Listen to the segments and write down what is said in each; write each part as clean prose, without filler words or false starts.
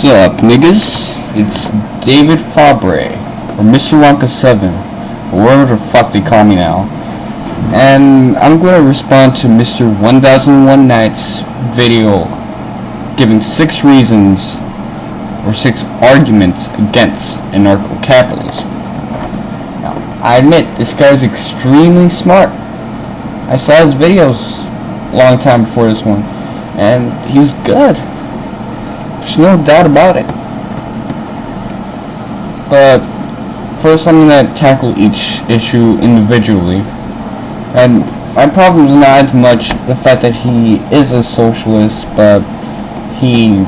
What's up, niggas? It's David Fabre, or Mr. Wonka 7, or whatever the fuck they call me now. And I'm going to respond to Mr. 1001 Nights video giving 6 reasons, or 6 arguments against anarcho-capitalism. Now, I admit, this guy's extremely smart. I saw his videos a long time before this one, and he's good. There's no doubt about it. But first I'm going to tackle each issue individually. And my problem is not as much the fact that he is a socialist, but he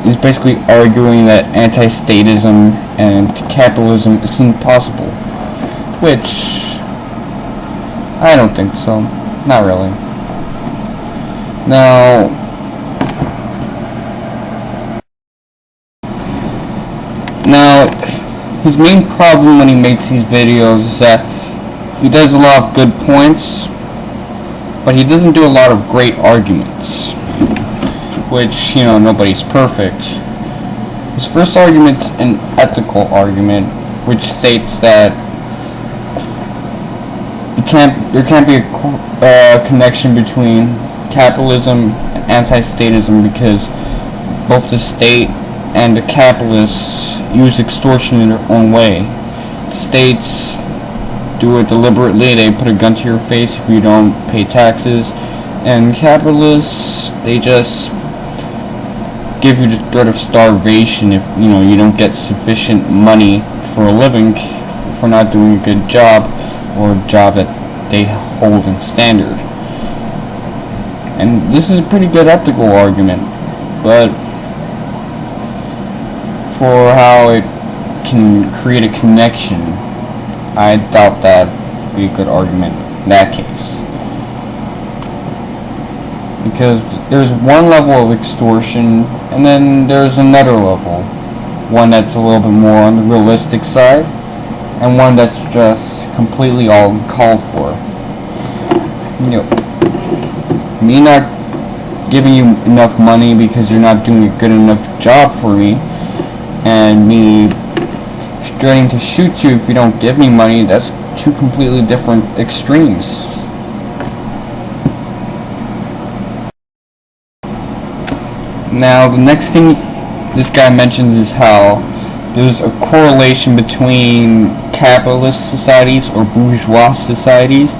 is basically arguing that anti-statism and capitalism is impossible. Which, I don't think so. Not really. Now, his main problem when he makes these videos is that he does a lot of good points, but he doesn't do a lot of great arguments, which, nobody's perfect. His first argument's an ethical argument, which states that there can't be a connection between capitalism and anti-statism because both the state and the capitalists use extortion in their own way. The states do it deliberately. They put a gun to your face if you don't pay taxes, and capitalists, they just give you the threat of starvation if you don't get sufficient money for a living for not doing a good job or a job that they hold in standard. And this is a pretty good ethical argument, but for how it can create a connection, I doubt that would be a good argument in that case. Because there's one level of extortion, and then there's another level. One that's a little bit more on the realistic side, and one that's just completely all uncalled for. Me not giving you enough money because you're not doing a good enough job for me, and me threatening to shoot you if you don't give me money, that's two completely different extremes. Now, the next thing this guy mentions is how there's a correlation between capitalist societies or bourgeois societies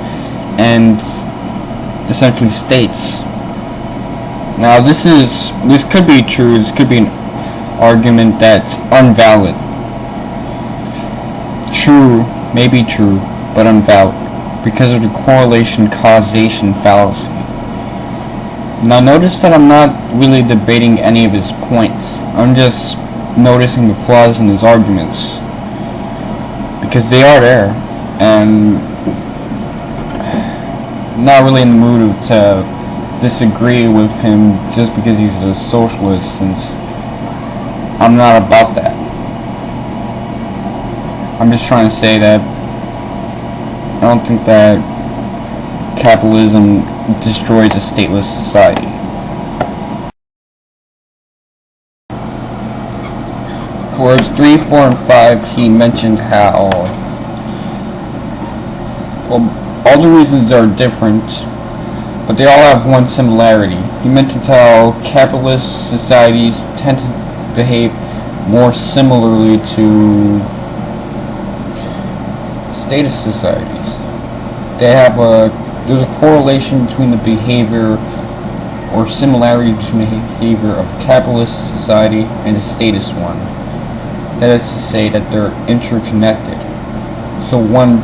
and essentially states. Now, this could be true. This could be an argument that's unvalid. True, maybe true, but unvalid because of the correlation causation fallacy. Now notice that I'm not really debating any of his points. I'm just noticing the flaws in his arguments because they are there, and I'm not really in the mood to disagree with him just because he's a socialist, since I'm not about that. I'm just trying to say that I don't think that capitalism destroys a stateless society. For 3, 4, and 5, he mentioned how all the reasons are different, but they all have one similarity. He mentioned how capitalist societies tend to behave more similarly to status societies. There's a correlation between the behavior or similarity between the behavior of a capitalist society and a status one. That is to say that they're interconnected. So one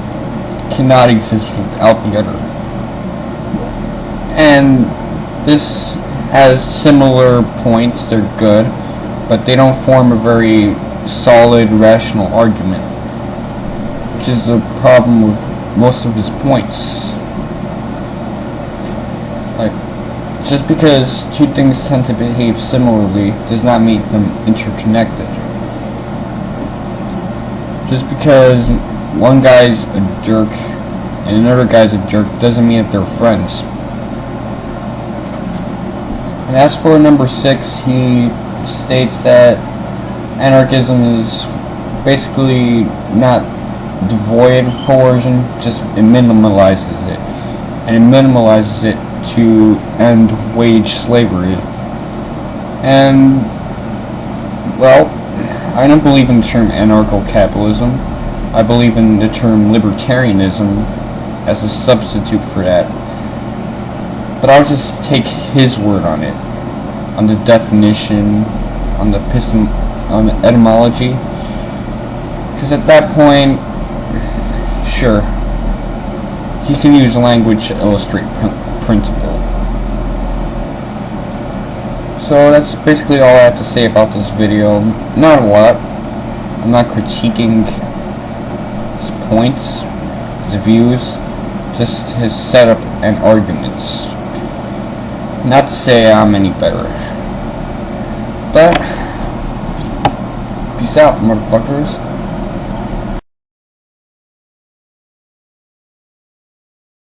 cannot exist without the other. And this has similar points, they're good, but they don't form a very solid, rational argument, which is the problem with most of his points. Just because two things tend to behave similarly does not make them interconnected. Just because one guy's a jerk and another guy's a jerk doesn't mean that they're friends. And as for number 6, he states that Anarchism is basically not devoid of coercion, just it minimalizes it. And it minimalizes it to end wage slavery. And, well, I don't believe in the term anarcho-capitalism. I believe in the term libertarianism as a substitute for that. But I'll just take his word on it, on the definition, on the etymology. Because at that point, sure, he can use language to illustrate principle. So that's basically all I have to say about this video. Not a lot. I'm not critiquing his points, his views, just his setup and arguments. Not to say I'm any better. But, peace out, motherfuckers.